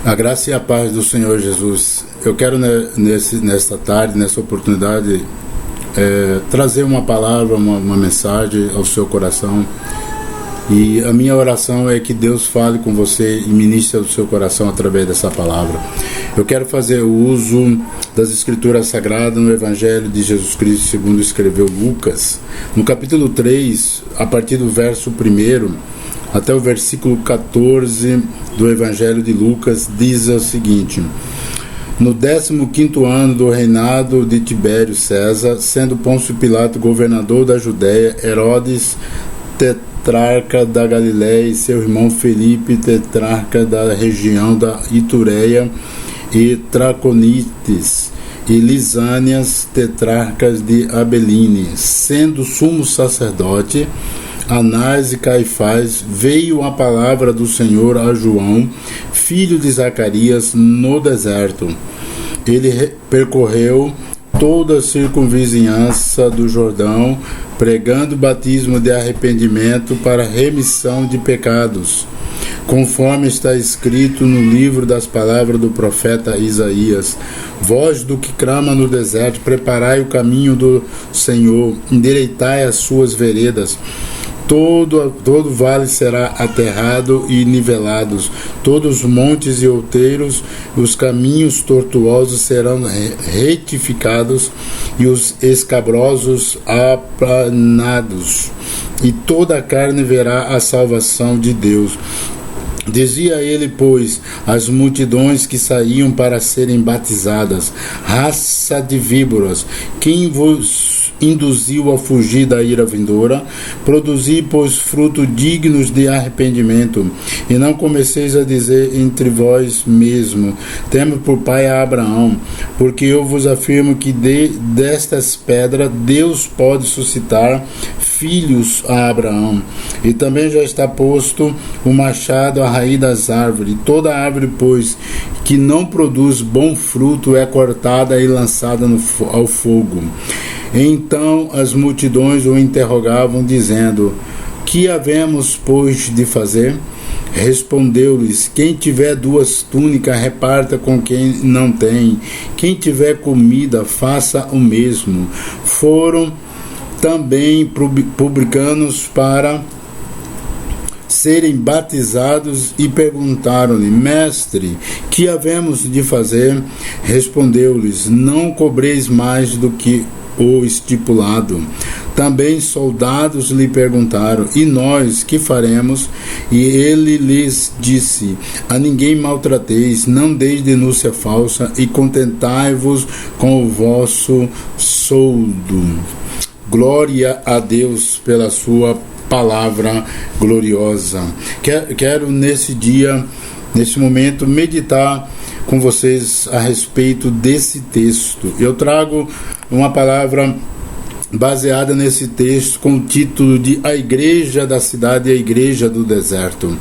A graça e a paz do Senhor Jesus. Eu quero nesta tarde, nessa oportunidade, trazer uma palavra, uma mensagem ao seu coração. E a minha oração é que Deus fale com você e ministre ao seu coração através dessa palavra. Eu quero fazer o uso das Escrituras Sagradas no Evangelho de Jesus Cristo, segundo escreveu Lucas, no capítulo 3, a partir do verso 1 até o versículo 14 do Evangelho de Lucas, diz o seguinte: no 15º ano do reinado de Tibério César, sendo Pôncio Pilato governador da Judéia, Herodes tetrarca da Galiléia e seu irmão Felipe tetrarca da região da Itureia e Traconites e Lisânias tetrarcas de Abeline, sendo sumo sacerdote Anás e Caifás, veio a palavra do Senhor a João, filho de Zacarias, no deserto. Ele percorreu toda a circunvizinhança do Jordão, pregando o batismo de arrependimento para remissão de pecados, conforme está escrito no livro das palavras do profeta Isaías: voz do que clama no deserto, preparai o caminho do Senhor, endireitai as suas veredas. Todo vale será aterrado e nivelados, todos os montes e outeiros, os caminhos tortuosos serão retificados e os escabrosos aplanados, e toda a carne verá a salvação de Deus. Dizia ele, pois, às multidões que saíam para serem batizadas: raça de víboras, quem vos induziu a fugir da ira vindoura? Produzi, pois, frutos dignos de arrependimento, e não comeceis a dizer entre vós mesmo: temos por pai a Abraão, porque eu vos afirmo que destas pedras Deus pode suscitar filhos a Abraão. E também já está posto o machado à raiz das árvores. Toda árvore, pois, que não produz bom fruto é cortada e lançada ao fogo. Então as multidões o interrogavam, dizendo: que havemos, pois, de fazer? Respondeu-lhes: quem tiver 2 túnicas, reparta com quem não tem. Quem tiver comida, faça o mesmo. Foram também publicanos para serem batizados e perguntaram-lhe: mestre, que havemos de fazer? Respondeu-lhes: não cobreis mais do que o estipulado. Também soldados lhe perguntaram: e nós que faremos? E ele lhes disse: a ninguém maltrateis, não deis denúncia falsa, e contentai-vos com o vosso soldo. Glória a Deus pela sua palavra gloriosa. Quero nesse dia, nesse momento, meditar com vocês a respeito desse texto. Eu trago uma palavra baseada nesse texto com o título de A Igreja da Cidade e a Igreja do Deserto.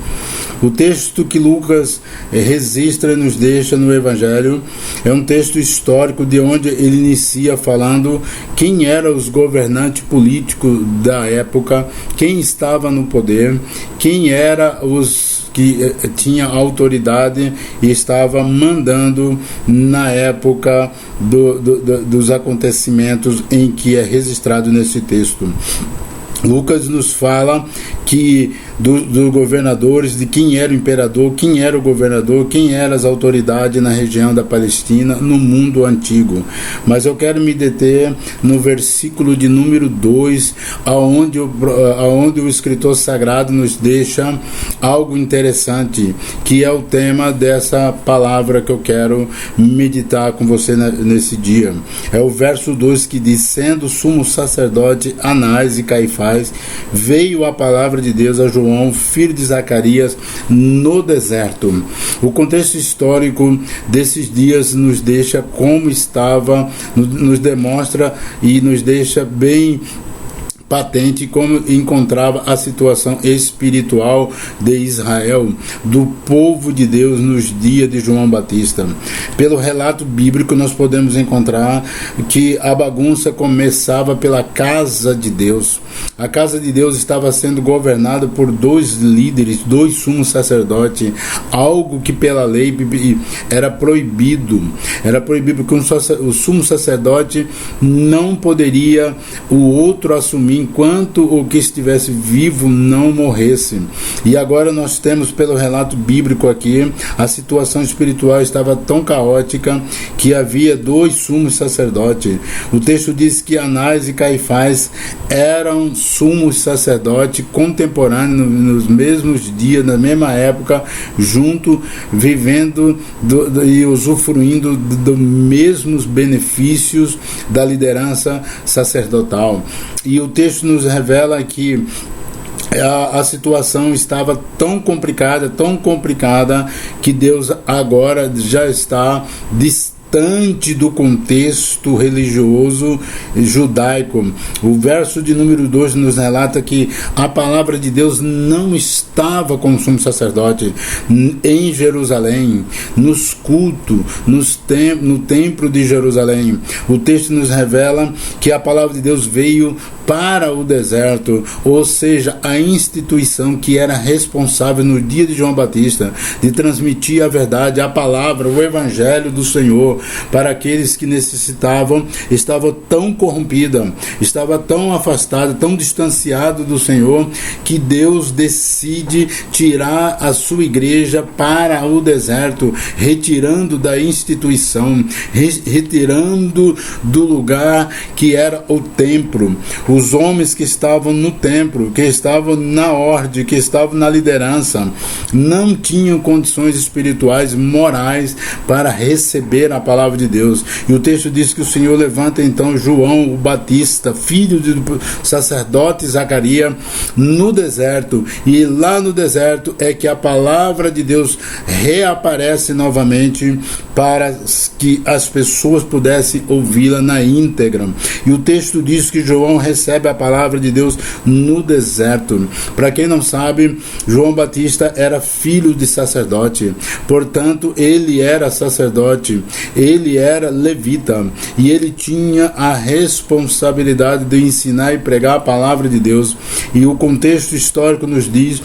O texto que Lucas registra e nos deixa no Evangelho é um texto histórico de onde ele inicia falando quem eram os governantes políticos da época, quem estava no poder, quem eram os que tinha autoridade e estava mandando na época dos acontecimentos em que é registrado nesse texto. Lucas nos fala que dos governadores, de quem era o imperador, quem era o governador, quem eram as autoridades na região da Palestina, no mundo antigo. Mas eu quero me deter no versículo de número 2, aonde o escritor sagrado nos deixa algo interessante, que é o tema dessa palavra que eu quero meditar com você nesse dia. É o verso 2 que diz: sendo sumo sacerdote Anás e Caifás, veio a palavra de Deus a João, filho de Zacarias, no deserto. O contexto histórico desses dias nos deixa como estava, nos demonstra e nos deixa bem patente como encontrava a situação espiritual de Israel, do povo de Deus nos dias de João Batista. Pelo relato bíblico nós podemos encontrar que a bagunça começava pela casa de Deus. A casa de Deus estava sendo governada por 2 líderes, 2 sumos sacerdotes, algo que pela lei era proibido. Era proibido porque o sumo sacerdote não poderia o outro assumir enquanto o que estivesse vivo não morresse. E agora nós temos pelo relato bíblico aqui, a situação espiritual estava tão caótica que havia 2 sumos sacerdotes. O texto diz que Anás e Caifás eram sumos sacerdotes contemporâneos nos mesmos dias, na mesma época, junto, vivendo e usufruindo dos mesmos benefícios da liderança sacerdotal. E o texto nos revela que a situação estava tão complicada, que Deus agora já está distante do contexto religioso judaico. O verso de número 2 nos relata que a palavra de Deus não estava com o sumo sacerdote em Jerusalém, nos cultos, no templo de Jerusalém. O texto nos revela que a palavra de Deus veio para o deserto, ou seja, a instituição que era responsável no dia de João Batista de transmitir a verdade, a palavra, o evangelho do Senhor para aqueles que necessitavam, estava tão corrompida, estava tão afastada, tão distanciado do Senhor, que Deus decide tirar a sua igreja para o deserto, retirando da instituição, retirando do lugar que era o templo. Os homens que estavam no templo, que estavam na ordem, que estavam na liderança, não tinham condições espirituais, morais, para receber a palavra de Deus. E o texto diz que o Senhor levanta então João o Batista, filho do sacerdote Zacarias, no deserto. E lá no deserto é que a palavra de Deus reaparece novamente para que as pessoas pudessem ouvi-la na íntegra. E o texto diz que João recebe a palavra de Deus no deserto. Para quem não sabe, João Batista era filho de sacerdote, portanto ele era sacerdote, ele era levita, e ele tinha a responsabilidade de ensinar e pregar a palavra de Deus. E o contexto histórico nos diz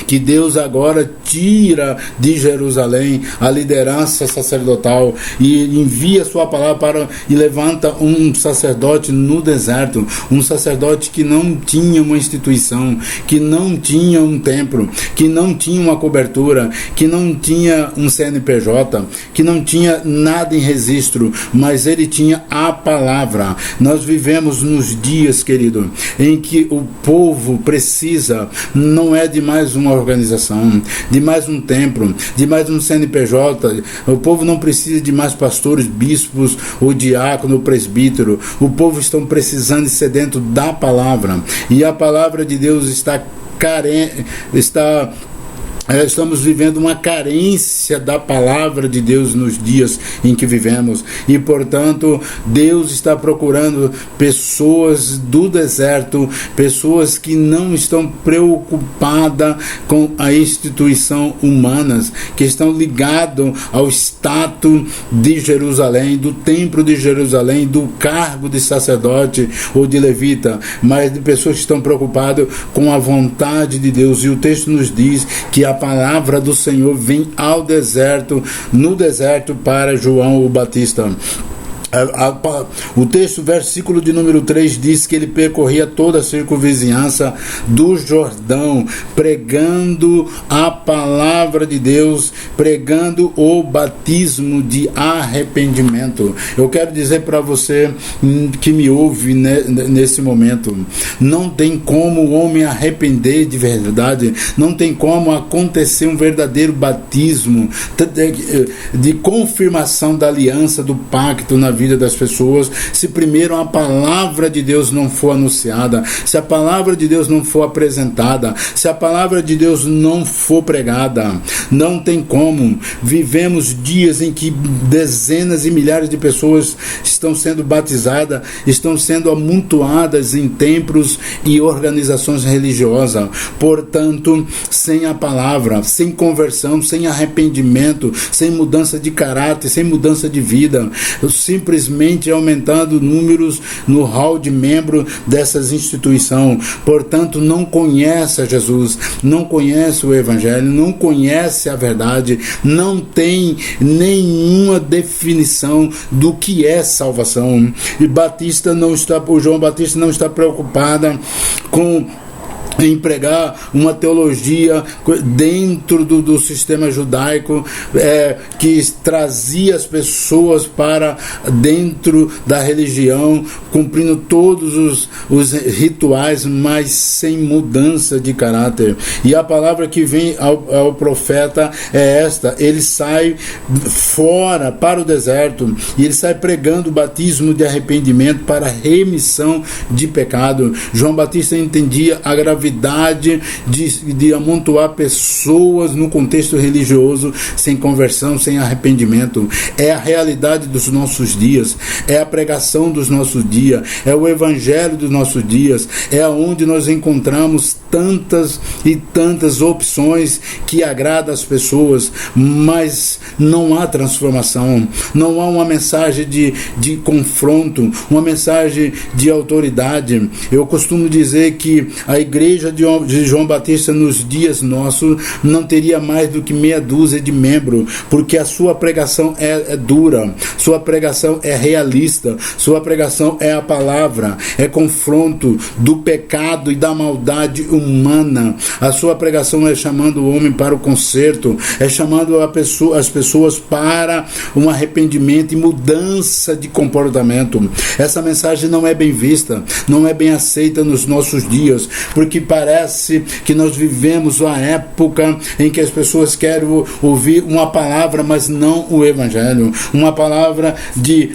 que Deus agora tira de Jerusalém a liderança sacerdotal e envia sua palavra e levanta um sacerdote no deserto, um sacerdote que não tinha uma instituição, que não tinha um templo, que não tinha uma cobertura, que não tinha um CNPJ, que não tinha nada em registro, mas ele tinha a palavra. Nós vivemos nos dias, querido, em que o povo precisa, não é de mais uma organização, de mais um templo, de mais um CNPJ. O povo não precisa de mais pastores, bispos, ou diácono, ou presbítero. O povo está precisando e sedento da palavra, e a palavra de Deus estamos vivendo uma carência da palavra de Deus nos dias em que vivemos, e portanto Deus está procurando pessoas do deserto, pessoas que não estão preocupadas com a instituição humanas, que estão ligados ao status de Jerusalém, do templo de Jerusalém, do cargo de sacerdote ou de levita, mas de pessoas que estão preocupadas com a vontade de Deus. E o texto nos diz que a palavra do Senhor vem ao deserto, no deserto, para João o Batista. O texto, versículo de número 3, diz que ele percorria toda a circunvizinhança do Jordão, pregando a palavra de Deus, pregando o batismo de arrependimento. Eu quero dizer para você que me ouve nesse momento, não tem como o homem arrepender de verdade, não tem como acontecer um verdadeiro batismo de confirmação da aliança, do pacto na vida vida das pessoas se primeiro a palavra de Deus não for anunciada, se a palavra de Deus não for apresentada, se a palavra de Deus não for pregada. Não tem como. Vivemos dias em que dezenas e milhares de pessoas estão sendo batizadas, estão sendo amontoadas em templos e organizações religiosas. Portanto, sem a palavra, sem conversão, sem arrependimento, sem mudança de caráter, sem mudança de vida, simplesmente aumentando números no hall de membros dessas instituições. Portanto, não conhece a Jesus, não conhece o Evangelho, não conhece a verdade, não tem nenhuma definição do que é salvação. E o João Batista não está preocupado em pregar uma teologia dentro do sistema judaico que trazia as pessoas para dentro da religião, cumprindo todos os rituais, mas sem mudança de caráter. E a palavra que vem ao profeta é esta: ele sai fora para o deserto e ele sai pregando o batismo de arrependimento para remissão de pecado. João Batista entendia a gravidade de amontoar pessoas no contexto religioso sem conversão, sem arrependimento. É a realidade dos nossos dias, é a pregação dos nossos dias, é o evangelho dos nossos dias, é onde nós encontramos tantas e tantas opções que agradam as pessoas, mas não há transformação, não há uma mensagem de confronto, uma mensagem de autoridade. Eu costumo dizer que a igreja de João Batista nos dias nossos não teria mais do que meia dúzia de membros, porque a sua pregação é dura, sua pregação é realista, sua pregação é a palavra, é confronto do pecado e da maldade humana. A sua pregação é chamando o homem para o conserto, é chamando as pessoas para um arrependimento e mudança de comportamento. Essa mensagem não é bem vista, não é bem aceita nos nossos dias, porque parece que nós vivemos uma época em que as pessoas querem ouvir uma palavra, mas não o evangelho, uma palavra de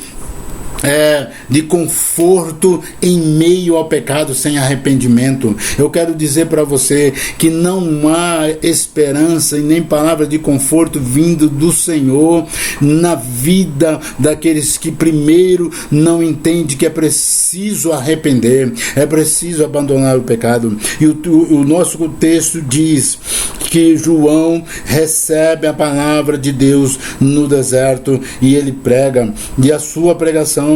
conforto em meio ao pecado, sem arrependimento. Eu quero dizer para você que não há esperança e nem palavra de conforto vindo do Senhor na vida daqueles que primeiro não entendem que é preciso arrepender, é preciso abandonar o pecado. E o nosso texto diz que João recebe a palavra de Deus no deserto e ele prega, e a sua pregação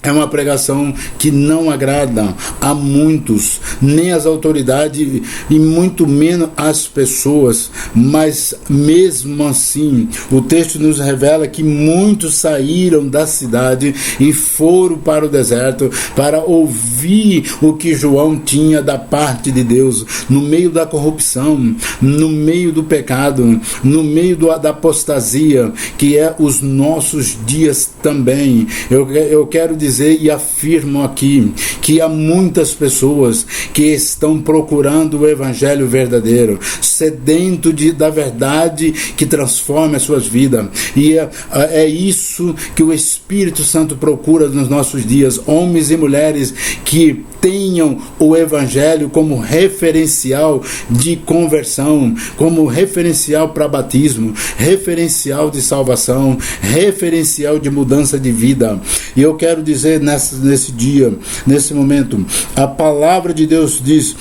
é uma pregação que não agrada a muitos, nem as autoridades e muito menos as pessoas, mas mesmo assim o texto nos revela que muitos saíram da cidade e foram para o deserto para ouvir o que João tinha da parte de Deus, no meio da corrupção, no meio do pecado, no meio da apostasia, que é os nossos dias também. Eu quero dizer e afirmo aqui que há muitas pessoas que estão procurando o evangelho verdadeiro, sedento da verdade que transforma as suas vidas, e é isso que o Espírito Santo procura nos nossos dias, homens e mulheres que tenham o evangelho como referencial de conversão, como referencial para batismo, referencial de salvação, referencial de mudança de vida. E eu quero dizer nesse dia, nesse momento, a palavra de Deus diz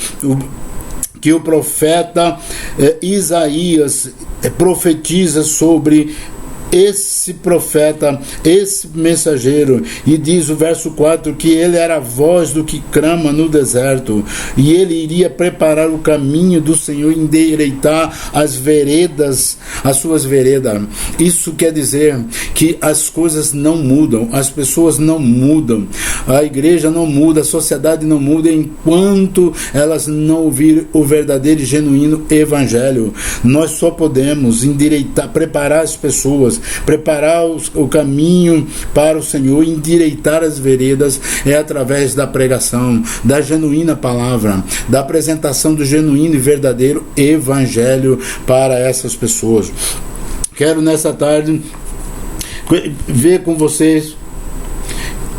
que o profeta Isaías profetiza sobre esse profeta, esse mensageiro, e diz o verso 4 que ele era a voz do que clama no deserto, e ele iria preparar o caminho do Senhor, endireitar as veredas, as suas veredas. Isso quer dizer que as coisas não mudam, as pessoas não mudam, a igreja não muda, a sociedade não muda enquanto elas não ouvirem o verdadeiro e genuíno evangelho. Nós só podemos endireitar, preparar as pessoas, preparar o caminho para o Senhor, endireitar as veredas, é através da pregação, da genuína palavra, da apresentação do genuíno e verdadeiro evangelho para essas pessoas. Quero nessa tarde ver com vocês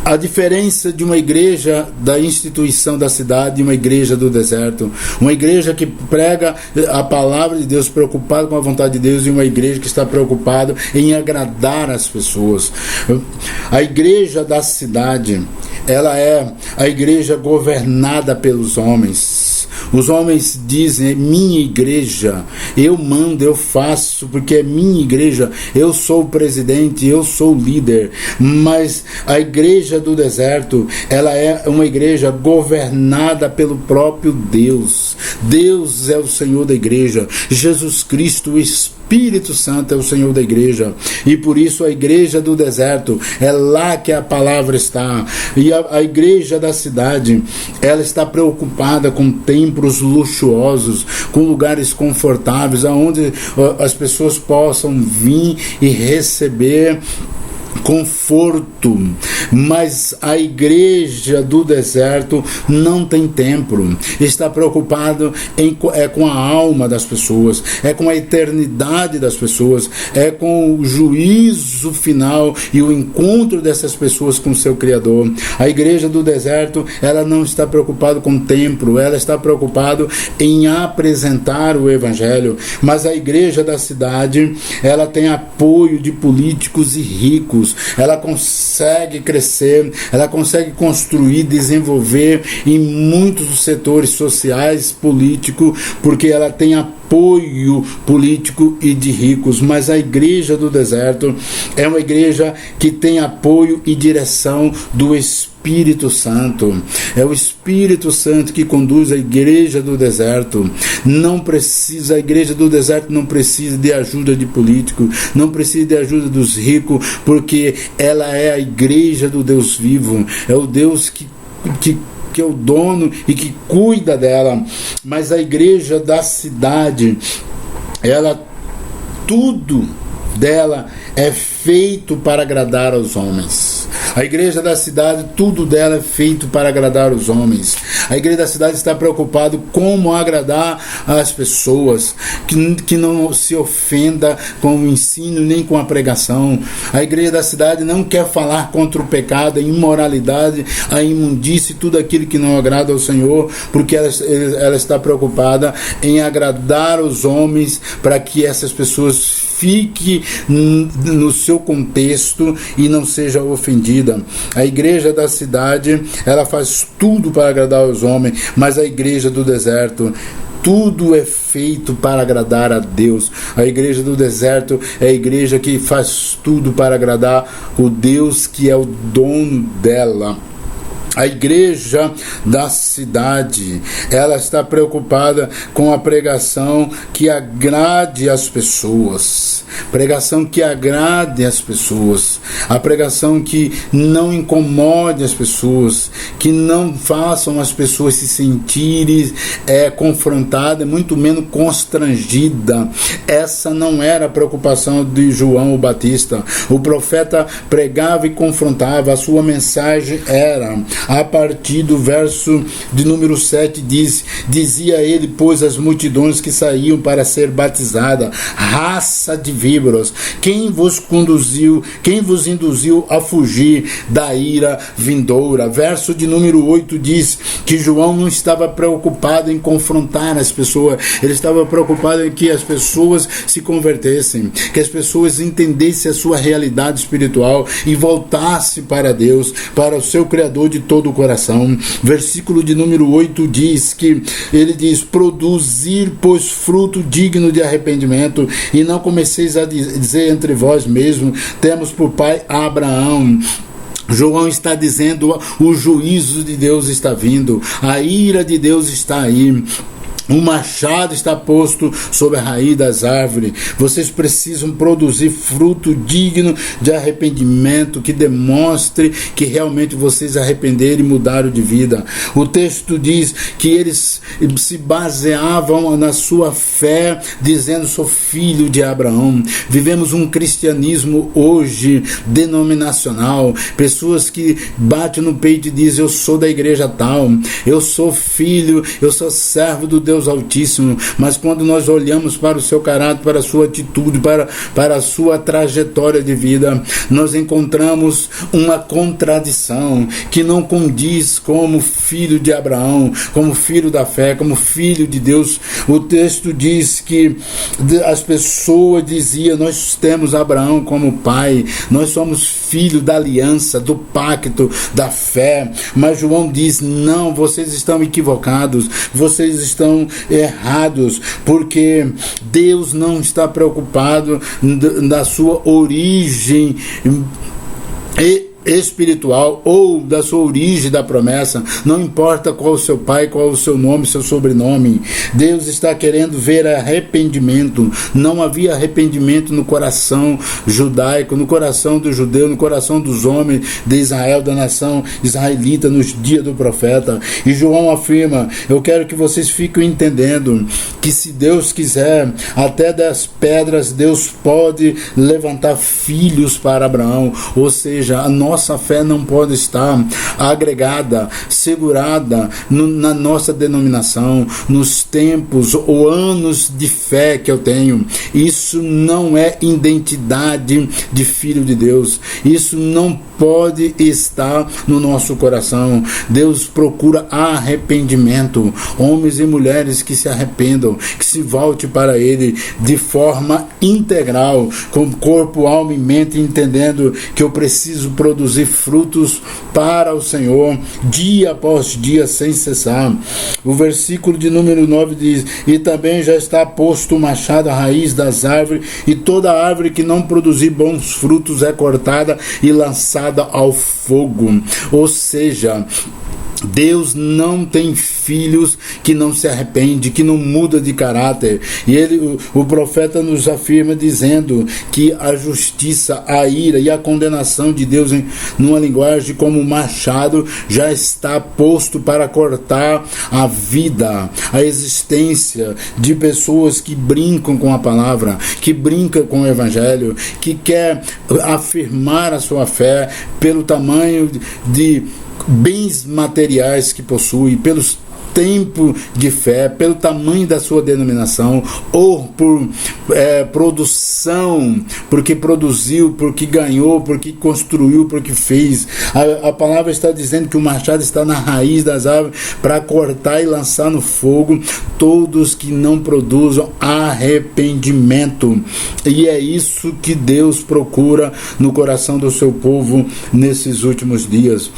A diferença de uma igreja da instituição da cidade e uma igreja do deserto. Uma igreja que prega a palavra de Deus, preocupada com a vontade de Deus, e uma igreja que está preocupada em agradar as pessoas. A igreja da cidade, ela é a igreja governada pelos homens. Os homens dizem: é minha igreja, eu mando, eu faço, porque é minha igreja, eu sou o presidente, eu sou o líder. Mas a igreja do deserto, ela é uma igreja governada pelo próprio Deus. Deus é o Senhor da igreja, Jesus Cristo, o Espírito Santo é o Senhor da igreja, e por isso a igreja do deserto, é lá que a palavra está. E a igreja da cidade, ela está preocupada com templos luxuosos, com lugares confortáveis, aonde as pessoas possam vir e receber conforto. Mas a igreja do deserto não tem templo, está preocupado com a alma das pessoas, é com a eternidade das pessoas, é com o juízo final e o encontro dessas pessoas com o seu Criador. A igreja do deserto, ela não está preocupada com o templo, ela está preocupada em apresentar o evangelho. Mas a igreja da cidade, ela tem apoio de políticos e ricos, ela consegue crescer, ela consegue construir, desenvolver em muitos dos setores sociais, políticos, porque ela tem apoio político e de ricos. Mas a igreja do deserto é uma igreja que tem apoio e direção do Espírito Santo. É o Espírito Santo que conduz a igreja do deserto. A igreja do deserto não precisa de ajuda de político, não precisa de ajuda dos ricos, porque ela é a igreja do Deus vivo, é o Deus que é o dono e que cuida dela. Mas a igreja da cidade, tudo dela é feito para agradar aos homens. A igreja da cidade, tudo dela é feito para agradar os homens. A igreja da cidade está preocupada como agradar as pessoas, que não se ofenda com o ensino nem com a pregação. A igreja da cidade não quer falar contra o pecado, a imoralidade, a imundície, tudo aquilo que não agrada ao Senhor, porque ela está preocupada em agradar os homens, para que essas pessoas fiquem no seu contexto e não seja ofendida. A igreja da cidade, ela faz tudo para agradar os homens, mas a igreja do deserto, tudo é feito para agradar a Deus. A igreja do deserto é a igreja que faz tudo para agradar o Deus que é o dono dela. A igreja da cidade, ela está preocupada com a pregação que agrade as pessoas. Pregação que agrade as pessoas. A pregação que não incomode as pessoas, que não façam as pessoas se sentirem confrontadas, muito menos constrangidas. Essa não era a preocupação de João o Batista. O profeta pregava e confrontava. A sua mensagem era, a partir do verso de número 7, dizia ele, pois as multidões que saíam para ser batizada, raça de víboras, quem vos induziu a fugir da ira vindoura? Verso de número 8 diz que João não estava preocupado em confrontar as pessoas, ele estava preocupado em que as pessoas se convertessem, que as pessoas entendessem a sua realidade espiritual e voltassem para Deus, para o seu Criador de todo o coração. Versículo de número 8 diz que ele diz: produzir, pois, fruto digno de arrependimento, e não comeceis a dizer entre vós mesmos, temos por pai Abraão. João está dizendo, o juízo de Deus está vindo, a ira de Deus está aí. O machado está posto sobre a raiz das árvores. Vocês precisam produzir fruto digno de arrependimento, que demonstre que realmente vocês arrependeram e mudaram de vida. O texto diz que eles se baseavam na sua fé, dizendo: sou filho de Abraão. Vivemos um cristianismo hoje denominacional. Pessoas que batem no peito e dizem: eu sou da igreja tal, eu sou filho, eu sou servo do Deus Deus Altíssimo, mas quando nós olhamos para o seu caráter, para a sua atitude, para a sua trajetória de vida, nós encontramos uma contradição que não condiz como filho de Abraão, como filho da fé, como filho de Deus. O texto diz que as pessoas diziam: nós temos Abraão como pai, nós somos filho da aliança, do pacto, da fé. Mas João diz: não, vocês estão equivocados, vocês estão errados, porque Deus não está preocupado da sua origem espiritual ou da sua origem da promessa. Não importa qual o seu pai, qual o seu nome, seu sobrenome. Deus está querendo ver arrependimento. Não havia arrependimento no coração judaico, no coração do judeu, no coração dos homens de Israel, da nação israelita nos dias do profeta. E João afirma: eu quero que vocês fiquem entendendo que, se Deus quiser, até das pedras Deus pode levantar filhos para Abraão. Ou seja, a nossa fé não pode estar agregada, segurada na nossa denominação, nos tempos ou anos de fé que eu tenho. Isso não é identidade de filho de Deus. Isso não pode estar no nosso coração. Deus procura arrependimento, homens e mulheres que se arrependam, que se volte para Ele de forma integral, com corpo, alma e mente, entendendo que eu preciso produzir frutos para o Senhor dia após dia, sem cessar. O versículo de número 9 diz: e também já está posto o machado à raiz das árvores, e toda árvore que não produzir bons frutos é cortada e lançada ao fogo. Ou seja, Deus não tem filhos que não se arrepende, que não muda de caráter. E o profeta nos afirma dizendo que a justiça, a ira e a condenação de Deus, numa linguagem como machado, já está posto para cortar a vida, a existência de pessoas que brincam com a palavra, que brincam com o evangelho, que quer afirmar a sua fé pelo tamanho de bens materiais que possui, pelos tempo de fé, pelo tamanho da sua denominação, ou por produção, porque produziu, porque ganhou, porque construiu, porque fez. A palavra está dizendo que o machado está na raiz das árvores para cortar e lançar no fogo todos que não produzam arrependimento. E é isso que Deus procura no coração do seu povo nesses últimos dias.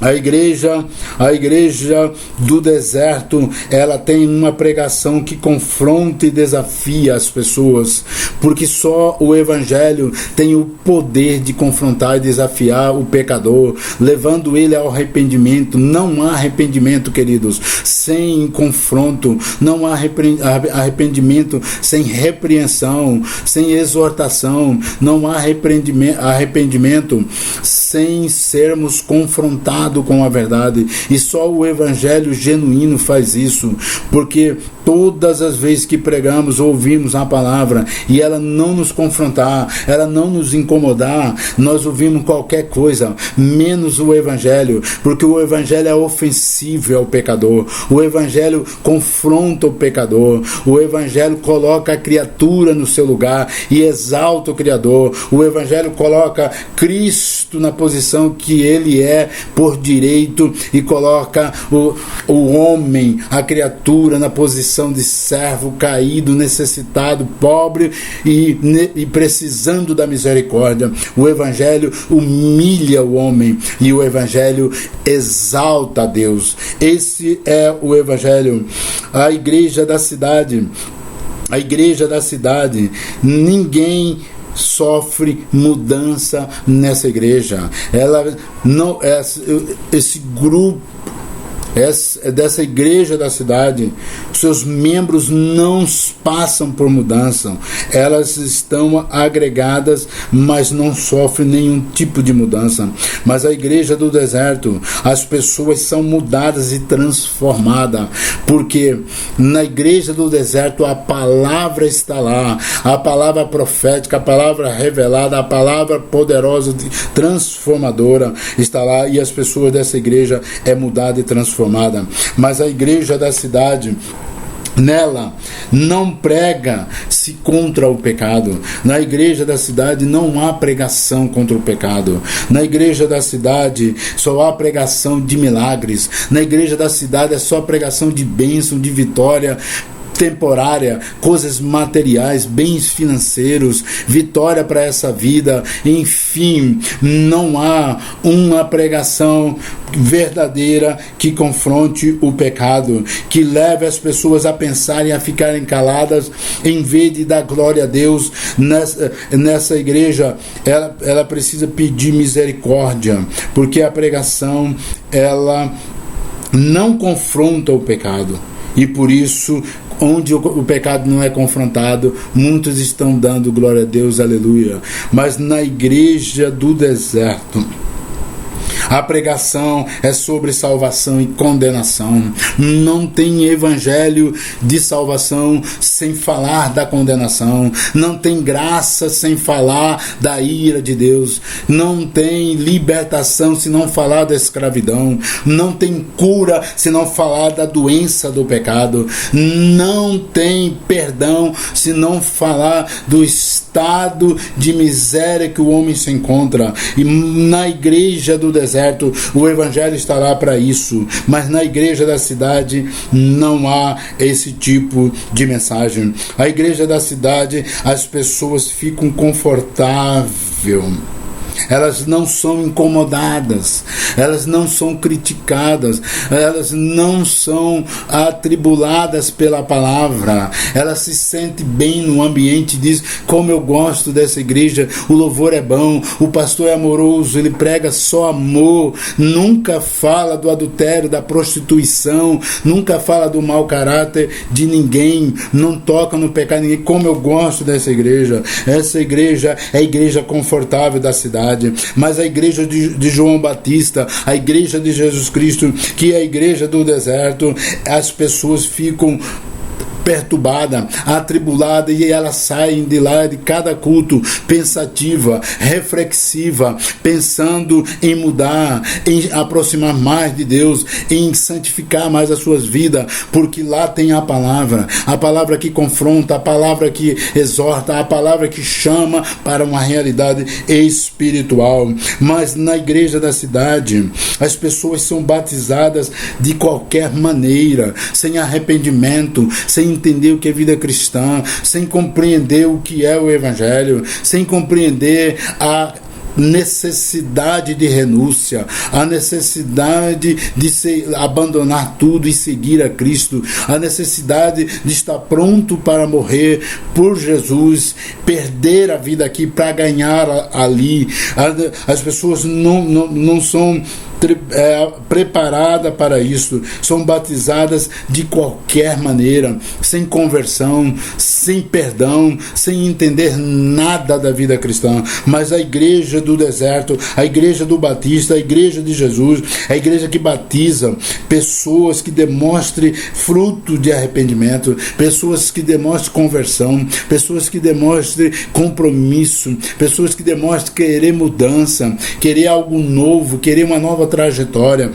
A igreja do deserto, ela tem uma pregação que confronta e desafia as pessoas, porque só o evangelho tem o poder de confrontar e desafiar o pecador, levando ele ao arrependimento. Não há arrependimento, queridos, sem confronto. Não há arrependimento sem repreensão, sem exortação. Não há arrependimento sem sermos confrontados com a verdade. E só o evangelho genuíno faz isso, porque todas as vezes que pregamos, ouvimos a palavra e ela não nos confrontar, ela não nos incomodar, nós ouvimos qualquer coisa menos o evangelho, porque o evangelho é ofensivo ao pecador. O evangelho confronta o pecador. O evangelho coloca a criatura no seu lugar e exalta o Criador. O evangelho coloca Cristo na posição que ele é por direito e coloca o homem, a criatura, na posição de servo caído, necessitado, pobre e precisando da misericórdia. O evangelho humilha o homem e o evangelho exalta a Deus. Esse é o evangelho. A igreja da cidade, ninguém sofre mudança nessa igreja. Ela não, esse grupo dessa igreja da cidade, seus membros não passam por mudança. Elas estão agregadas, mas não sofrem nenhum tipo de mudança. Mas a igreja do deserto, as pessoas são mudadas e transformadas, porque na igreja do deserto a palavra está lá, a palavra profética, a palavra revelada, a palavra poderosa, transformadora está lá, e as pessoas dessa igreja é mudada e transformada. Mas a igreja da cidade, Nela não prega-se contra o pecado. Na igreja da cidade não há pregação contra o pecado. Na igreja da cidade só há pregação de milagres. Na igreja da cidade é só pregação de bênção, de vitória temporária, coisas materiais, bens financeiros, vitória para essa vida. Enfim, não há uma pregação verdadeira que confronte o pecado, que leve as pessoas a pensarem, a ficarem caladas, em vez de dar glória a Deus. Nessa igreja, ela precisa pedir misericórdia, porque a pregação, ela não confronta o pecado, e por isso, onde o pecado não é confrontado, muitos estão dando glória a Deus, aleluia. Mas na igreja do deserto, a pregação é sobre salvação e condenação. Não tem evangelho de salvação sem falar da condenação. Não tem graça sem falar da ira de Deus. Não tem libertação se não falar da escravidão. Não tem cura se não falar da doença do pecado. Não tem perdão se não falar do estado de miséria que o homem se encontra. E na igreja do deserto, o evangelho está lá para isso, mas na igreja da cidade não há esse tipo de mensagem. A igreja da cidade, as pessoas ficam confortáveis, elas não são incomodadas, elas não são criticadas, elas não são atribuladas pela palavra, elas se sentem bem no ambiente, diz: como eu gosto dessa igreja, o louvor é bom, o pastor é amoroso, ele prega só amor, nunca fala do adultério, da prostituição, nunca fala do mau caráter de ninguém, não toca no pecado de ninguém. Como eu gosto dessa igreja. Essa igreja é a igreja confortável da cidade. Mas a igreja de João Batista, a igreja de Jesus Cristo, que é a igreja do deserto, as pessoas ficam perturbada, atribulada, e elas saem de lá de cada culto pensativa, reflexiva, pensando em mudar, em aproximar mais de Deus, em santificar mais as suas vidas, porque lá tem a palavra que confronta, a palavra que exorta, a palavra que chama para uma realidade espiritual. Mas na igreja da cidade, as pessoas são batizadas de qualquer maneira, sem arrependimento, sem entender o que é vida cristã, sem compreender o que é o evangelho, sem compreender a necessidade de renúncia, a necessidade de abandonar tudo e seguir a Cristo, a necessidade de estar pronto para morrer por Jesus, perder a vida aqui para ganhar ali. As pessoas não são preparada para isso, são batizadas de qualquer maneira, sem conversão, sem perdão, sem entender nada da vida cristã. Mas a igreja do deserto, a igreja do Batista, a igreja de Jesus, a igreja que batiza pessoas que demonstrem fruto de arrependimento, pessoas que demonstrem conversão, pessoas que demonstrem compromisso, pessoas que demonstrem querer mudança, querer algo novo, querer uma nova trajetória.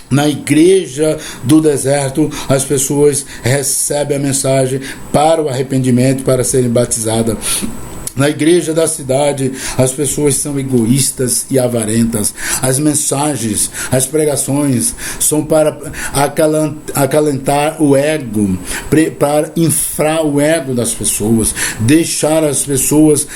Na igreja do deserto, as pessoas recebem a mensagem para o arrependimento, para serem batizadas. Na igreja da cidade, as pessoas são egoístas e avarentas. As mensagens, as pregações são para acalentar o ego, para inflar o ego das pessoas, deixar as pessoas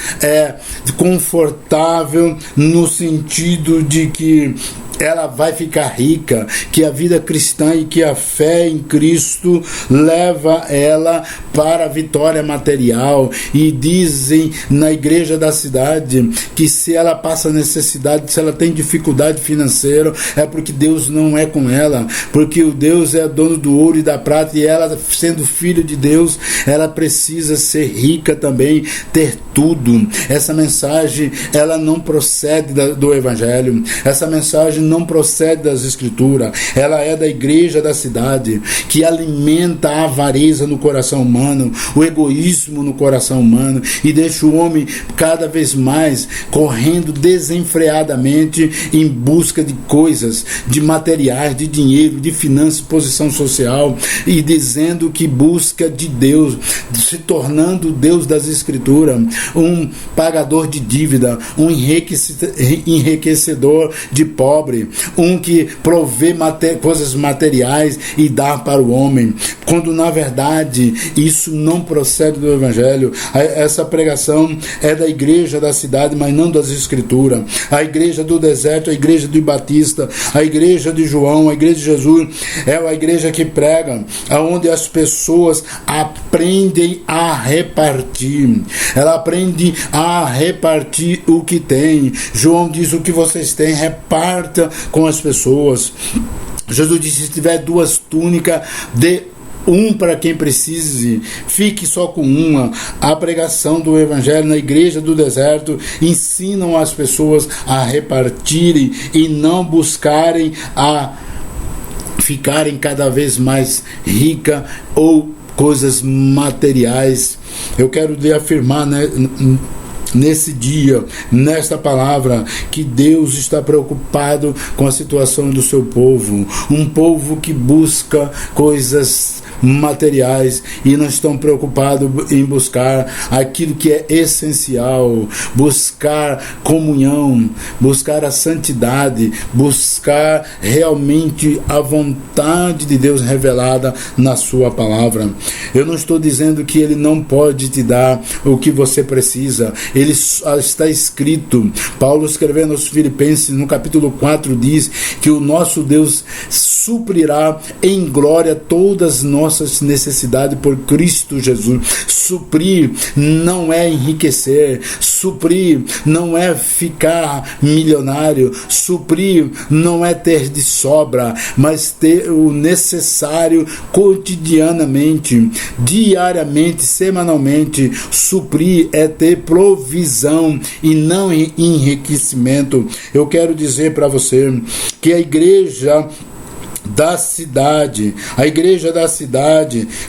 confortável no sentido de que ela vai ficar rica, que a vida cristã e que a fé em Cristo leva ela para a vitória material. E dizem na igreja da cidade que se ela passa necessidade, se ela tem dificuldade financeira, é porque Deus não é com ela, porque o Deus é dono do ouro e da prata, e ela, sendo filho de Deus, ela precisa ser rica também, ter tudo. Essa mensagem, ela não procede do evangelho, essa mensagem não procede das Escrituras. Ela é da igreja da cidade, que alimenta a avareza no coração humano, o egoísmo no coração humano, e deixa o homem cada vez mais correndo desenfreadamente em busca de coisas, de materiais, de dinheiro, de finanças, posição social, e dizendo que busca de Deus, se tornando o Deus das Escrituras, um pagador de dívida, um enriquecedor de pobre, um que provê coisas materiais e dá para o homem, quando na verdade isso não procede do Evangelho. Essa pregação é da igreja da cidade, mas não das Escrituras. A igreja do deserto, a igreja de Batista, a igreja de João, a igreja de Jesus é a igreja que prega, onde as pessoas aprendem a repartir. Ela aprende a repartir o que tem. João diz: o que vocês têm, reparta com as pessoas. Jesus disse: se tiver 2 túnicas, dê para quem precise, fique só com uma. A pregação do Evangelho na igreja do deserto ensinam as pessoas a repartirem e não buscarem a ficarem cada vez mais rica ou coisas materiais. Eu quero lhe afirmar, né, nesse dia, nesta palavra, que Deus está preocupado com a situação do seu povo, um povo que busca coisas materiais e não estão preocupados em buscar aquilo que é essencial, buscar comunhão, buscar a santidade, buscar realmente a vontade de Deus revelada na sua palavra. Eu não estou dizendo que Ele não pode te dar o que você precisa. Ele está escrito, Paulo escrevendo aos Filipenses no capítulo 4 diz que o nosso Deus suprirá em glória todas as nossas necessidades por Cristo Jesus. Suprir não é enriquecer, suprir não é ficar milionário, suprir não é ter de sobra, mas ter o necessário cotidianamente, diariamente, semanalmente. Suprir é ter provisão e não enriquecimento. Eu quero dizer para você que a igreja da cidade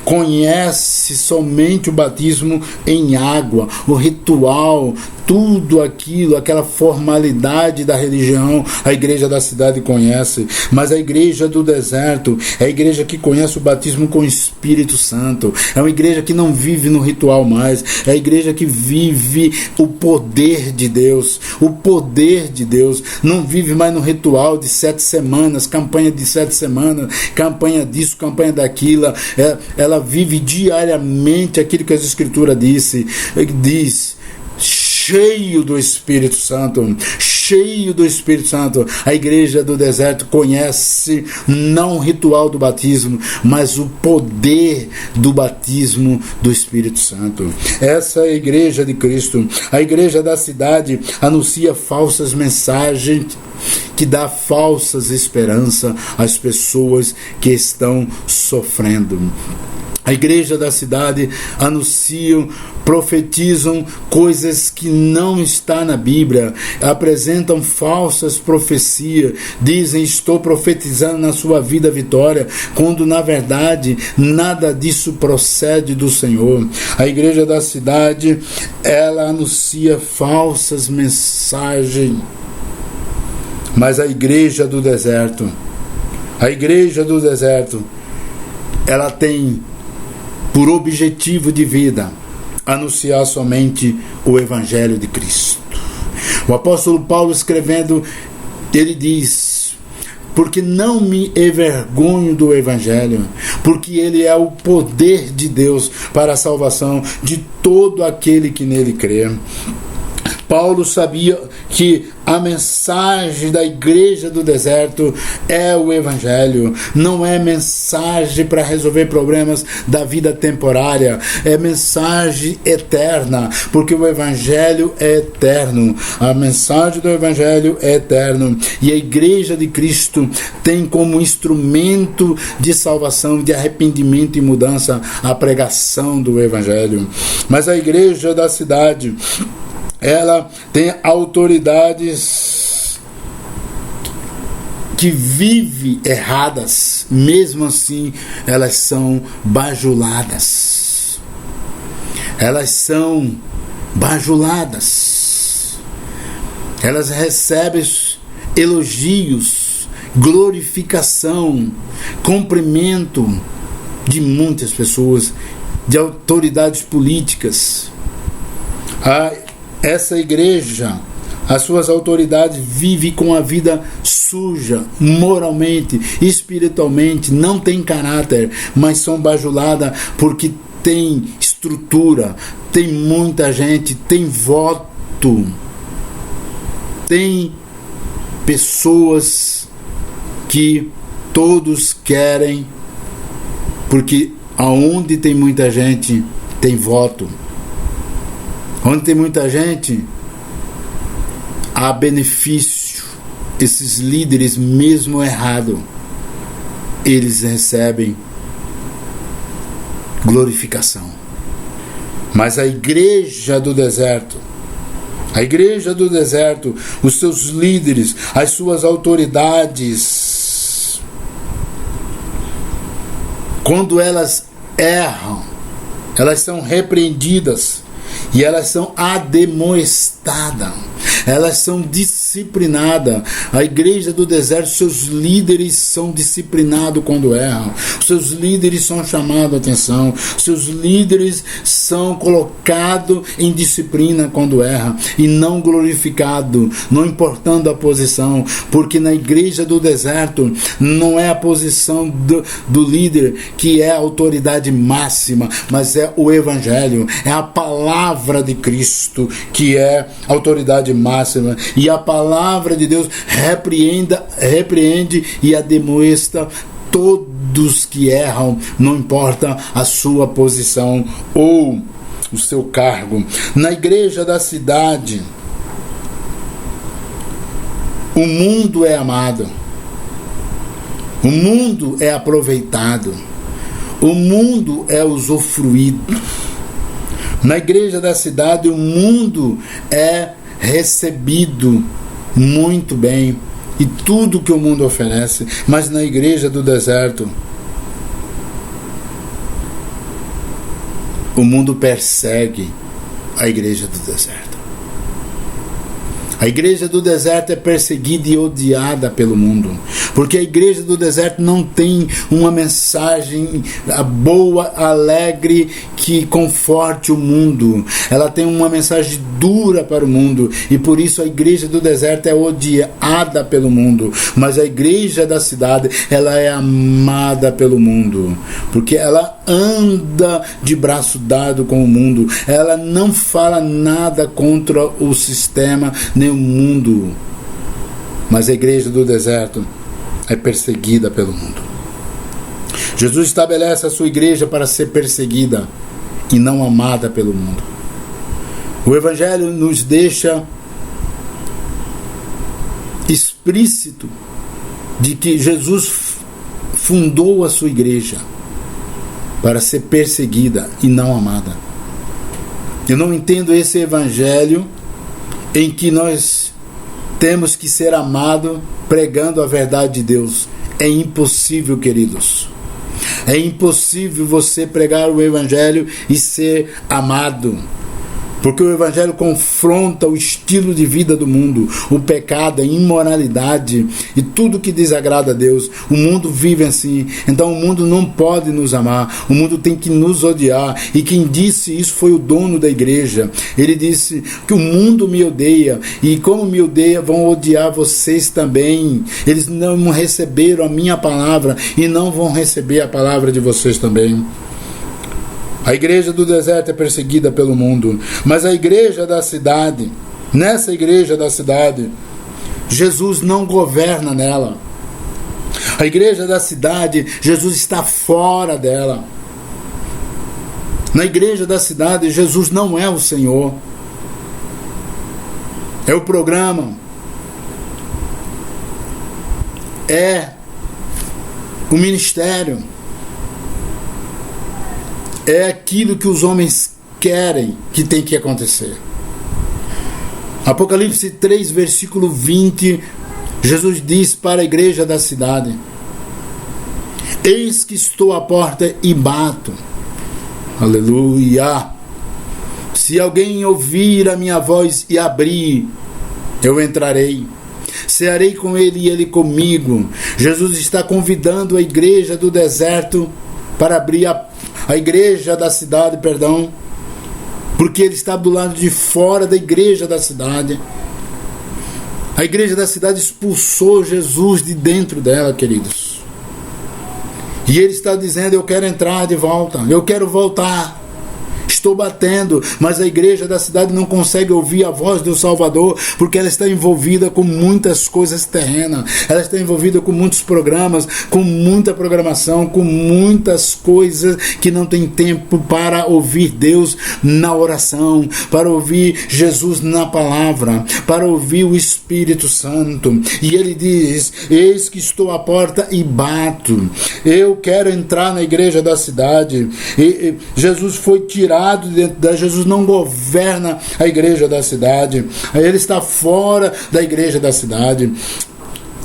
conhece somente o batismo em água, o ritual, tudo aquilo, aquela formalidade da religião, a igreja da cidade conhece. Mas a igreja do deserto é a igreja que conhece o batismo com o Espírito Santo. É uma igreja que não vive no ritual mais, é a igreja que vive o poder de Deus. O poder de Deus não vive mais no ritual de 7 semanas, campanha de 7 semanas, campanha disso, campanha daquilo. Ela vive diariamente aquilo que as Escrituras diz, cheio do Espírito Santo, cheio do Espírito Santo. A igreja do deserto conhece não o ritual do batismo, mas o poder do batismo do Espírito Santo. Essa é a igreja de Cristo. A igreja da cidade anuncia falsas mensagens que dá falsas esperanças às pessoas que estão sofrendo. A igreja da cidade anunciam, profetizam coisas que não está na Bíblia, apresentam falsas profecias, dizem: estou profetizando na sua vida vitória, quando na verdade nada disso procede do Senhor. A igreja da cidade, ela anuncia falsas mensagens, mas a igreja do deserto, ela tem por objetivo de vida anunciar somente o Evangelho de Cristo. O apóstolo Paulo escrevendo, ele diz: porque não me envergonho do Evangelho, porque ele é o poder de Deus para a salvação de todo aquele que nele crê. Paulo sabia que a mensagem da igreja do deserto é o Evangelho. Não é mensagem para resolver problemas da vida temporária, é mensagem eterna, porque o Evangelho é eterno. A mensagem do Evangelho é eterno, e a igreja de Cristo tem como instrumento de salvação, de arrependimento e mudança, a pregação do Evangelho. Mas a igreja da cidade, ela tem autoridades que vivem erradas, mesmo assim elas são bajuladas. Elas são bajuladas. Elas recebem elogios, glorificação, cumprimento de muitas pessoas, de autoridades políticas. Essa igreja, as suas autoridades vivem com a vida suja, moralmente, espiritualmente, não tem caráter, mas são bajuladas porque tem estrutura, tem muita gente, tem voto, tem pessoas que todos querem, porque aonde tem muita gente, tem voto. Onde tem muita gente, há benefício. Esses líderes, mesmo errado, eles recebem glorificação. Mas a igreja do deserto, os seus líderes, as suas autoridades, quando elas erram, elas são repreendidas e elas são ademoestadas, elas são disciplinadas. A igreja do deserto, seus líderes são disciplinados quando erram, seus líderes são chamados a atenção, seus líderes são colocados em disciplina quando erram e não glorificados, não importando a posição, porque na igreja do deserto não é a posição do líder que é a autoridade máxima, mas é o evangelho, é a palavra de Cristo que é a autoridade máxima, e a palavra de Deus repreende e ademoesta todos que erram, não importa a sua posição ou o seu cargo. Na igreja da cidade, o mundo é amado, o mundo é aproveitado, o mundo é usufruído. Na igreja da cidade, o mundo é recebido muito bem, e tudo que o mundo oferece. Mas na igreja do deserto, o mundo persegue a igreja do deserto. A igreja do deserto é perseguida e odiada pelo mundo, porque a igreja do deserto não tem uma mensagem boa, alegre, que conforte o mundo. Ela tem uma mensagem dura para o mundo, e por isso a igreja do deserto é odiada pelo mundo. Mas a igreja da cidade, ela é amada pelo mundo, porque ela anda de braço dado com o mundo. Ela não fala nada contra o sistema, nem o mundo. Mas a igreja do deserto é perseguida pelo mundo. Jesus estabelece a sua igreja para ser perseguida e não amada pelo mundo. O evangelho nos deixa explícito de que Jesus fundou a sua igreja para ser perseguida e não amada. Eu não entendo esse evangelho em que nós temos que ser amados pregando a verdade de Deus. É impossível, queridos. É impossível você pregar o evangelho e ser amado, porque o evangelho confronta o estilo de vida do mundo, o pecado, a imoralidade e tudo que desagrada a Deus. O mundo vive assim, então o mundo não pode nos amar, o mundo tem que nos odiar. E quem disse isso foi o dono da igreja. Ele disse que o mundo me odeia, e como me odeia, vão odiar vocês também. Eles não receberam a minha palavra e não vão receber a palavra de vocês também. A igreja do deserto é perseguida pelo mundo, mas a igreja da cidade, nessa igreja da cidade, Jesus não governa nela. A igreja da cidade, Jesus está fora dela. Na igreja da cidade, Jesus não é o Senhor. É o programa. É o ministério. É aquilo que os homens querem que tem que acontecer. Apocalipse 3, versículo 20, Jesus diz para a igreja da cidade: eis que estou à porta e bato. Aleluia! Se alguém ouvir a minha voz e abrir, eu entrarei. Cearei com ele e ele comigo. Jesus está convidando a igreja do deserto para abrir a igreja da cidade, porque ele está do lado de fora da igreja da cidade. A igreja da cidade expulsou Jesus de dentro dela, queridos. E ele está dizendo: eu quero entrar de volta, eu quero voltar. Estou batendo, mas a igreja da cidade não consegue ouvir a voz do Salvador, porque ela está envolvida com muitas coisas terrenas, ela está envolvida com muitos programas, com muita programação, com muitas coisas que não tem tempo para ouvir Deus na oração, para ouvir Jesus na palavra, para ouvir o Espírito Santo. E ele diz: eis que estou à porta e bato. Eu quero entrar na igreja da cidade. E Jesus foi tirado dentro da... Jesus não governa a igreja da cidade, ele está fora da igreja da cidade.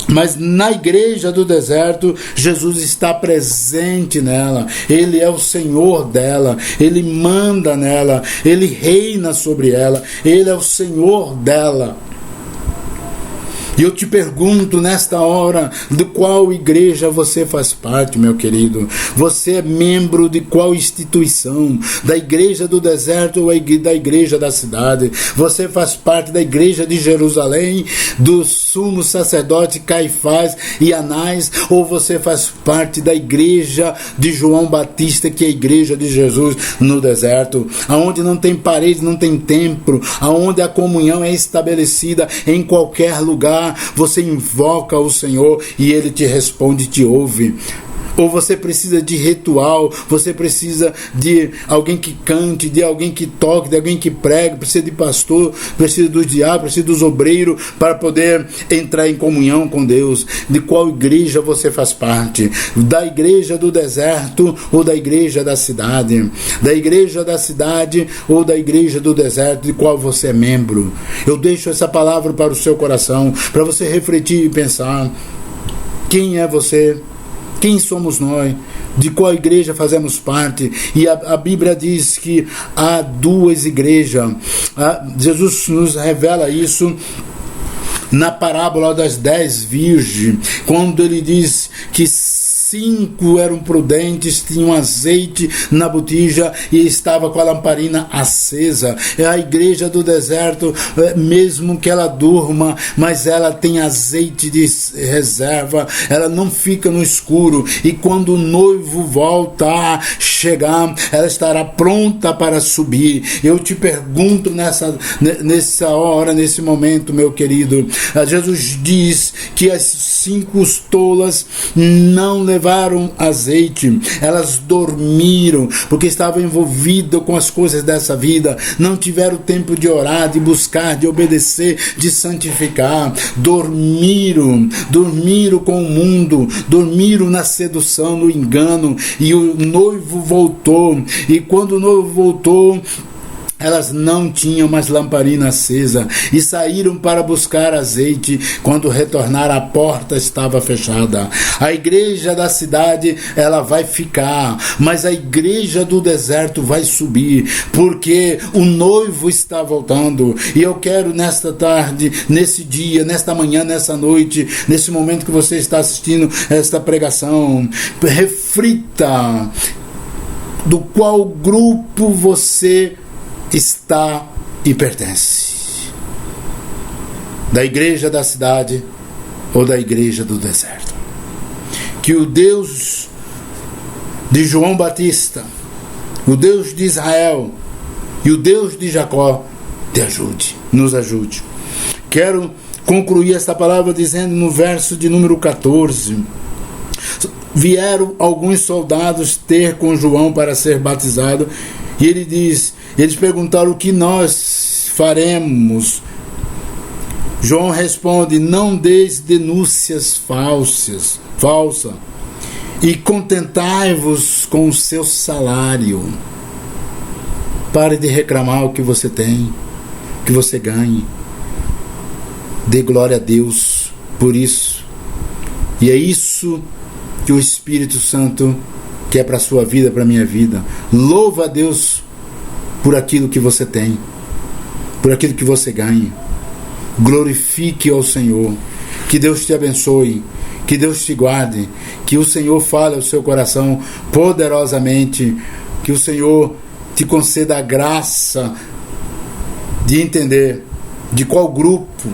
Mas na igreja do deserto, Jesus está presente nela. Ele é o Senhor dela, ele manda nela, ele reina sobre ela, ele é o Senhor dela. E eu te pergunto nesta hora, de qual igreja você faz parte, meu querido? Você é membro de qual instituição? Da igreja do deserto ou da igreja da cidade? Você faz parte da igreja de Jerusalém, do sumo sacerdote Caifás e Anás? Ou você faz parte da igreja de João Batista, que é a igreja de Jesus no deserto? Aonde não tem parede, não tem templo, aonde a comunhão é estabelecida em qualquer lugar. Você invoca o Senhor e Ele te responde, te ouve. Ou você precisa de ritual, você precisa de alguém que cante, de alguém que toque, de alguém que pregue, precisa de pastor, precisa dos diáconos, precisa dos obreiros para poder entrar em comunhão com Deus. De qual igreja você faz parte? Da igreja do deserto ou da igreja da cidade? Da igreja da cidade ou da igreja do deserto, de qual você é membro? Eu deixo essa palavra para o seu coração, para você refletir e pensar: quem é você? Quem somos nós? De qual igreja fazemos parte? E a Bíblia diz que há duas igrejas. Jesus nos revela isso na parábola das 10 virgens, quando ele diz que 5 eram prudentes, tinham azeite na botija e estava com a lamparina acesa. É a igreja do deserto, mesmo que ela durma, mas ela tem azeite de reserva, ela não fica no escuro, e quando o noivo volta a chegar, ela estará pronta para subir. Eu te pergunto nessa hora, nesse momento, meu querido, Jesus diz que as 5 tolas não levaram azeite, elas dormiram, porque estavam envolvidas com as coisas dessa vida, não tiveram tempo de orar, de buscar, de obedecer, de santificar. Dormiram com o mundo, dormiram na sedução, no engano, e o noivo voltou, e quando o noivo voltou, elas não tinham mais lamparina acesa e saíram para buscar azeite. Quando retornaram, a porta estava fechada. A igreja da cidade, ela vai ficar, mas a igreja do deserto vai subir, porque o noivo está voltando. E eu quero nesta tarde, nesse dia, nesta manhã, nessa noite, nesse momento que você está assistindo esta pregação, reflita do qual grupo você está e pertence: da igreja da cidade ou da igreja do deserto. Que o Deus de João Batista, o Deus de Israel e o Deus de Jacó te ajude, nos ajude. Quero concluir esta palavra dizendo no verso de número 14: vieram alguns soldados ter com João para ser batizado, e ele diz, eles perguntaram: o que nós faremos? João responde: não deis denúncias falsas, e contentai-vos com o seu salário. Pare de reclamar o que você tem, que você ganhe. Dê glória a Deus por isso. E é isso que o Espírito Santo quer para a sua vida, para a minha vida. Louva a Deus por aquilo que você tem, por aquilo que você ganha. Glorifique ao Senhor. Que Deus te abençoe, que Deus te guarde, que o Senhor fale ao seu coração poderosamente, que o Senhor te conceda a graça de entender de qual grupo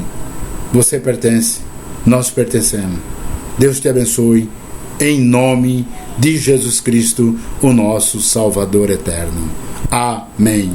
você pertence. Nós pertencemos. Deus te abençoe, em nome de Jesus Cristo, o nosso Salvador eterno. Amém.